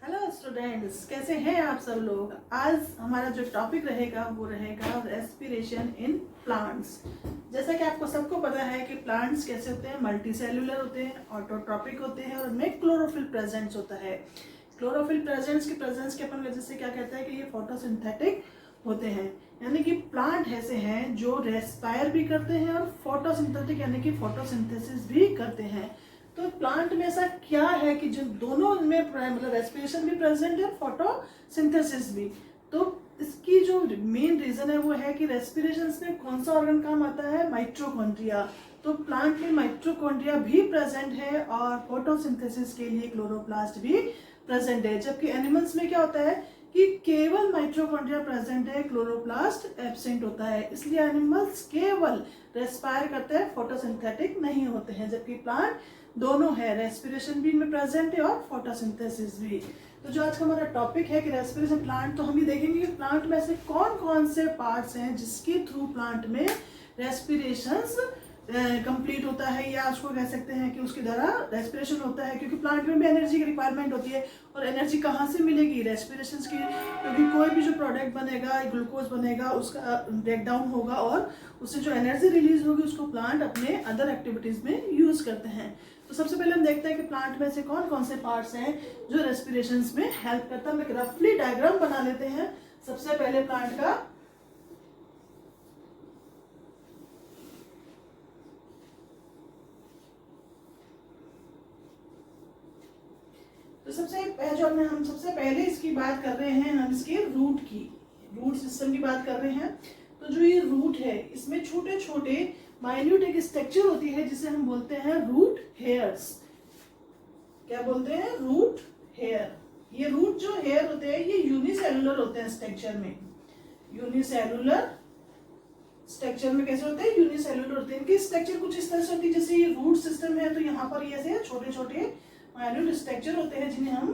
Hello students, कैसे हैं आप सब लोग। आज हमारा जो टॉपिक रहेगा वो रहेगा रेस्पिरेशन इन प्लांट्स। जैसा कि आपको सबको पता है कि प्लांट्स कैसे होते हैं, मल्टी सेल्यूलर होते हैं, ऑटोट्रॉपिक होते हैं और उनमें क्लोरोफिल प्रेजेंस होता है। क्लोरोफिल प्रेजेंस के अपन वजह से क्या कहता है कि ये फोटोसिंथेटिक होते हैं, यानी कि प्लांट ऐसे हैं जो रेस्पायर भी करते हैं और फोटोसिंथेटिक यानी कि फोटोसिंथेसिस भी करते हैं। तो प्लांट में ऐसा क्या है कि जो दोनों में मतलब रेस्पिरेशन भी प्रेजेंट है, फोटोसिंथेसिस भी। तो इसकी जो मेन रीजन है वो है कि रेस्पिरेशन में कौन सा ऑर्गन काम आता है, माइटोकॉन्ड्रिया। तो प्लांट में माइटोकॉन्ड्रिया भी प्रेजेंट है और फोटोसिंथेसिस के लिए क्लोरोप्लास्ट भी प्रेजेंट है। जबकि एनिमल्स में क्या होता है कि केवल माइटोकॉन्ड्रिया प्रेजेंट है, क्लोरोप्लास्ट एब्सेंट होता है। इसलिए एनिमल्स केवल रेस्पायर करते हैं, फोटोसिंथेटिक नहीं होते हैं। जबकि प्लांट दोनों है, रेस्पिरेशन भी इनमें प्रेजेंट है और फोटोसिंथेसिस भी। तो जो आज का हमारा टॉपिक है कि रेस्पिरेशन प्लांट, तो हम ये देखेंगे कि प्लांट में ऐसे कौन कौन से पार्ट्स हैं जिसके थ्रू प्लांट में रेस्पिरेशंस कंप्लीट होता है, या उसको कह सकते हैं कि उसके द्वारा रेस्पिरेशन होता है। क्योंकि प्लांट में भी एनर्जी की रिक्वायरमेंट होती है, और एनर्जी कहाँ से मिलेगी, रेस्पिरेशन की। क्योंकि कोई भी जो प्रोडक्ट बनेगा, ग्लूकोज बनेगा, उसका ब्रेक डाउन होगा और उससे जो एनर्जी रिलीज होगी उसको प्लांट अपने अदर एक्टिविटीज में यूज करते हैं। तो सबसे पहले हम देखते हैं कि प्लांट में से कौन कौन से पार्ट्स हैं जो रेस्पिरेशन में हेल्प करता है। हम एक रफली डायग्राम बना लेते हैं सबसे पहले प्लांट का। तो हम सबसे पहले इसकी बात कर रहे हैं, हम इसके रूट की, रूट सिस्टम की बात कर रहे हैं। तो जो ये रूट है इसमें छोटे छोटे माइन्यूट एक स्ट्रक्चर होती है जिसे हम बोलते हैं रूट हेयर्स। क्या बोलते हैं, रूट हेयर। ये रूट जो हेयर होते हैं ये यूनिसेलुलर होते हैं स्ट्रक्चर में। यूनिसेलुलर स्ट्रक्चर में कैसे होते हैं, यूनिसेलुलर होते हैं। इनकी स्ट्रक्चर कुछ इस तरह से होती है, जैसे ये रूट सिस्टम है तो यहाँ पर ये ऐसे छोटे छोटे माइन्यूट स्ट्रक्चर होते हैं जिन्हें हम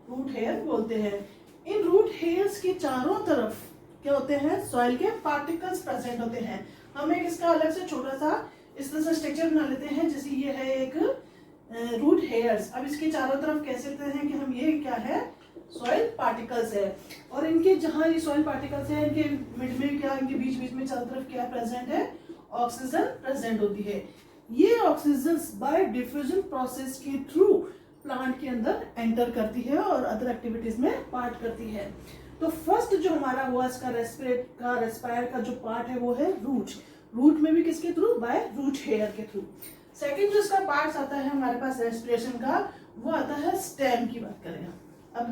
रूट हेयर बोलते हैं। इन रूट हेयर्स के चारों तरफ क्या होते हैं, सॉइल के पार्टिकल्स प्रेजेंट होते हैं। हम एक इसका अलग से छोटा सा इस तरह से स्ट्रक्चर बना लेते हैं, जैसे ये है एक रूट हेयर्स। अब इसके चारों तरफ कैसे लेते हैं कि हम ये क्या है, सॉइल पार्टिकल्स है। और इनके जहां ये सॉइल पार्टिकल्स है, इनके मिड में क्या, इनके बीच बीच में चारों तरफ क्या प्रेजेंट है, ऑक्सीजन प्रेजेंट होती है। ये ऑक्सीजन बाय डिफ्यूजन प्रोसेस के थ्रू प्लांट के अंदर एंटर करती है और अदर एक्टिविटीज में पार्ट करती है। तो फर्स्ट जो हमारा हुआ इसका रेस्पायर का जो पार्ट है वो है रूट। रूट में भी किसके थ्रू, बाय रूट हेयर के थ्रू। सेकंड जो इसका पार्ट आता है हमारे पास रेस्पिरेशन का, वो आता है स्टेम की बात करें। अब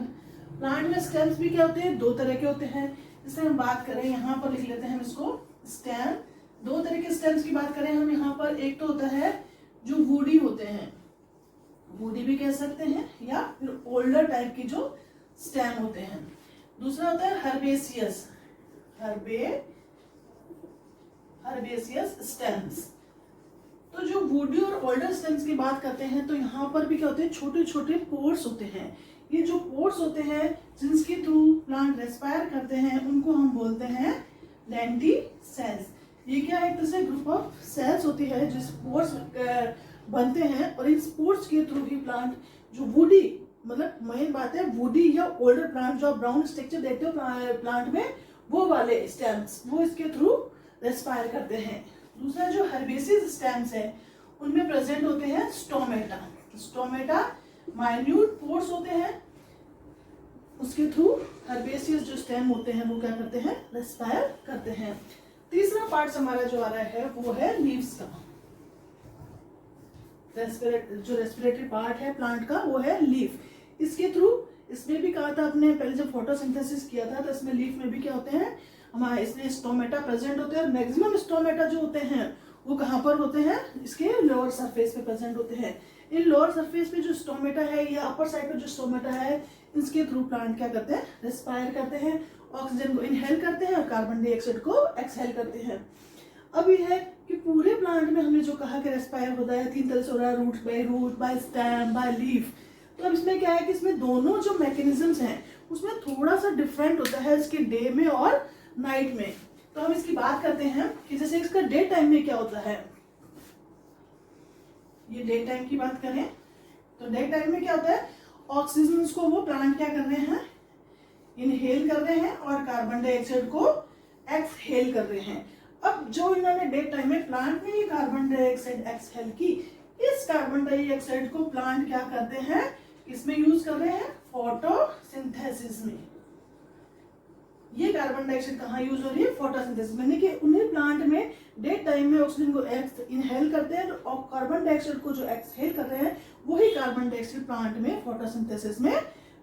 प्लांट में स्टेम्स भी क्या होते हैं, दो तरह के होते हैं। इससे हम बात करें, यहाँ पर लिख लेते हैं हम इसको स्टेम। दो तरह के स्टेम्स की बात करें हम यहाँ पर, एक तो होता है जो वुडी होते हैं, वुडी भी कह सकते हैं, या फिर ओल्डर टाइप की जो स्टेम होते हैं। दूसरा होता है हर्बेसियस, हर्बेसियस स्टेम्स। तो जो वुडी और ओल्डर स्टेम्स की बात करते हैं तो यहाँ पर भी क्या होते हैं, छोटे छोटे पोर्स होते हैं। ये जो पोर्स होते हैं जिनके थ्रू प्लांट रेस्पायर करते हैं उनको हम बोलते हैं लेंटिसेल्स। ये क्या है, एक तरह से ग्रुप ऑफ सेल्स होती है जिस पोर्स बनते हैं, और इन स्पोर्ट्स के थ्रू ही प्लांट जो वुडी, मतलब मेन बात है वुडी या ओल्डर प्लांट, जो ब्राउन स्ट्रक्चर देखते हो प्लांट में, वो वाले स्टेम्स वो इसके थ्रू रेस्पायर करते हैं। दूसरा जो हर्बेसियस स्टेम्स है उनमें प्रेजेंट होते हैं स्टोमेटा। स्टोमेटा माइन्यूट पोर्स होते हैं, उसके थ्रू हर्बेसियस जो स्टेम होते हैं वो क्या करते हैं, रेस्पायर करते हैं। तीसरा पार्ट हमारा जो आ रहा है वो है लीव्स का। जो रेस्पिरेटरी पार्ट है प्लांट का वो है लीफ। इसके थ्रू, इसमें भी कहा था आपने पहले जब फोटोसिंथेसिस किया था तो इसमें लीफ में भी क्या होते हैं, हमारे इसमें स्टोमेटा प्रेजेंट होते हैं। और मैक्सिमम स्टोमेटा जो होते हैं वो कहाँ पर होते हैं, इसके लोअर सरफेस पे प्रेजेंट होते हैं। इन लोअर सरफेस पे जो स्टोमेटा है या अपर साइड पे जो स्टोमेटा है, इसके थ्रू प्लांट क्या करते हैं, रेस्पायर करते हैं, ऑक्सीजन को इनहेल करते हैं और कार्बन डाइऑक्साइड को एक्सहेल करते हैं। अब ये है कि पूरे प्लांट में हमने जो कहा कि रेस्पायर होता है तीन तरह से हो रहा है, root by stem by leaf. तो अब इसमें क्या है कि इसमें दोनों जो मैकेनिज्म्स हैं उसमें थोड़ा सा डिफरेंट होता है इसके डे में और नाइट में। तो हम इसकी बात करते हैं कि जैसे इसका डे टाइम में क्या होता है, ये डे टाइम की बात करें तो डे टाइम में क्या होता है, ऑक्सीजन को वो प्लांट क्या कर रहे हैं, इनहेल कर रहे हैं और कार्बन डाइऑक्साइड को एक्सहेल कर रहे हैं। अब जो इन्होंने डे टाइम में प्लांट में ये कार्बन डाइऑक्साइड एक्सहेल की, इस कार्बन डाइऑक्साइड को प्लांट क्या करते हैं, इसमें यूज कर रहे हैं फोटोसिंथेसिस में। ये कार्बन डाइऑक्साइड कहाँ यूज हो रही है, फोटोसिंथेसिस में। कि उन्हें प्लांट में डे टाइम में ऑक्सीजन को इनहेल करते हैं और कार्बन डाइऑक्साइड को जो एक्सहेल कर रहे हैं वही कार्बन डाइऑक्साइड प्लांट में फोटोसिंथेसिस में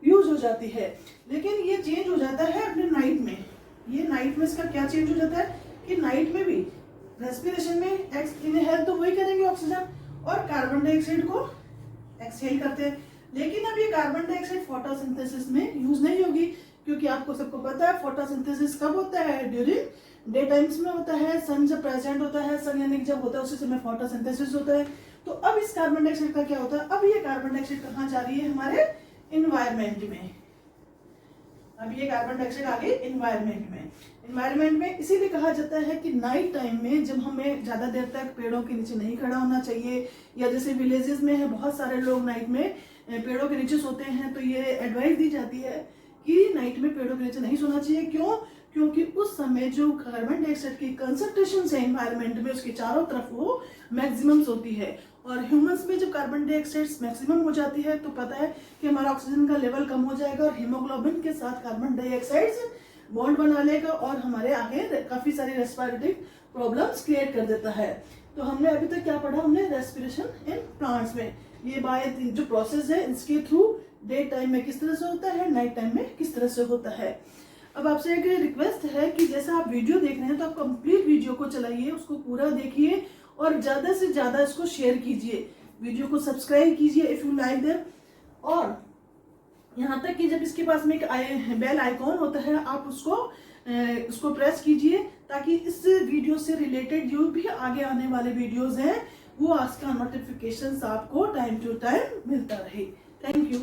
यूज हो जाती है। लेकिन ये चेंज हो जाता है अपने नाइट में। ये नाइट में इसका क्या चेंज हो जाता है कि नाइट में भी रेस्पिरेशन में इनहेल तो वही करेंगे ऑक्सीजन और कार्बन डाइऑक्साइड को एक्सहेल करते हैं। लेकिन अब ये कार्बन डाइऑक्साइड फोटोसिंथेसिस में यूज नहीं होगी, क्योंकि आपको सबको पता है फोटोसिंथेसिस कब होता है, ड्यूरिंग डे टाइम्स में होता है। सन जब प्रेजेंट होता है, सन यानी जब होता है उसी समय फोटोसिंथेसिस होता है। तो अब इस कार्बन डाइऑक्साइड का क्या होता है, अब ये कार्बन डाइऑक्साइड कहाँ जा रही है, हमारे इन्वायरमेंट में। अब ये कार्बन डाइऑक्साइड आगे इन्वायरमेंट में इसीलिए कहा जाता है कि नाइट टाइम में जब हमें ज्यादा देर तक पेड़ों के नीचे नहीं खड़ा होना चाहिए, या जैसे विलेजेस में है बहुत सारे लोग नाइट में पेड़ों के नीचे सोते हैं, तो ये एडवाइस दी जाती है कि नाइट में पेड़ों के नीचे नहीं सोना चाहिए। क्यों? क्योंकि उस समय जो कार्बन डाइऑक्साइड की कंसंट्रेशन है एनवायरनमेंट में उसके चारों तरफ वो मैक्सिमम होती है, और ह्यूमंस में जब कार्बन डाइऑक्साइड मैक्सिमम हो जाती है तो पता है कि हमारा ऑक्सीजन का लेवल कम हो जाएगा और हीमोग्लोबिन के साथ कार्बन डाइऑक्साइड बॉन्ड बना लेगा और हमारे आगे काफी सारी रेस्पिरेटरी प्रॉब्लम्स क्रिएट कर देता है। तो हमने अभी तक क्या पढ़ा, हमने रेस्पिरेशन इन प्लांट्स में ये बाय जो प्रोसेस है इसके थ्रू डे टाइम में किस तरह से होता है, नाइट टाइम में किस तरह से होता है। अब आपसे एक रिक्वेस्ट है कि जैसा आप वीडियो देख रहे हैं तो आप कंप्लीट वीडियो को चलाइए, उसको पूरा देखिए और ज्यादा से ज्यादा इसको शेयर कीजिए, वीडियो को सब्सक्राइब कीजिए इफ यू लाइक देम, और यहाँ तक कि जब इसके पास में एक बेल आइकॉन होता है आप उसको प्रेस कीजिए ताकि इस वीडियो से रिलेटेड जो भी आगे आने वाले वीडियोस हैं वो उसका नोटिफिकेशन आपको टाइम टू टाइम मिलता रहे। Thank you.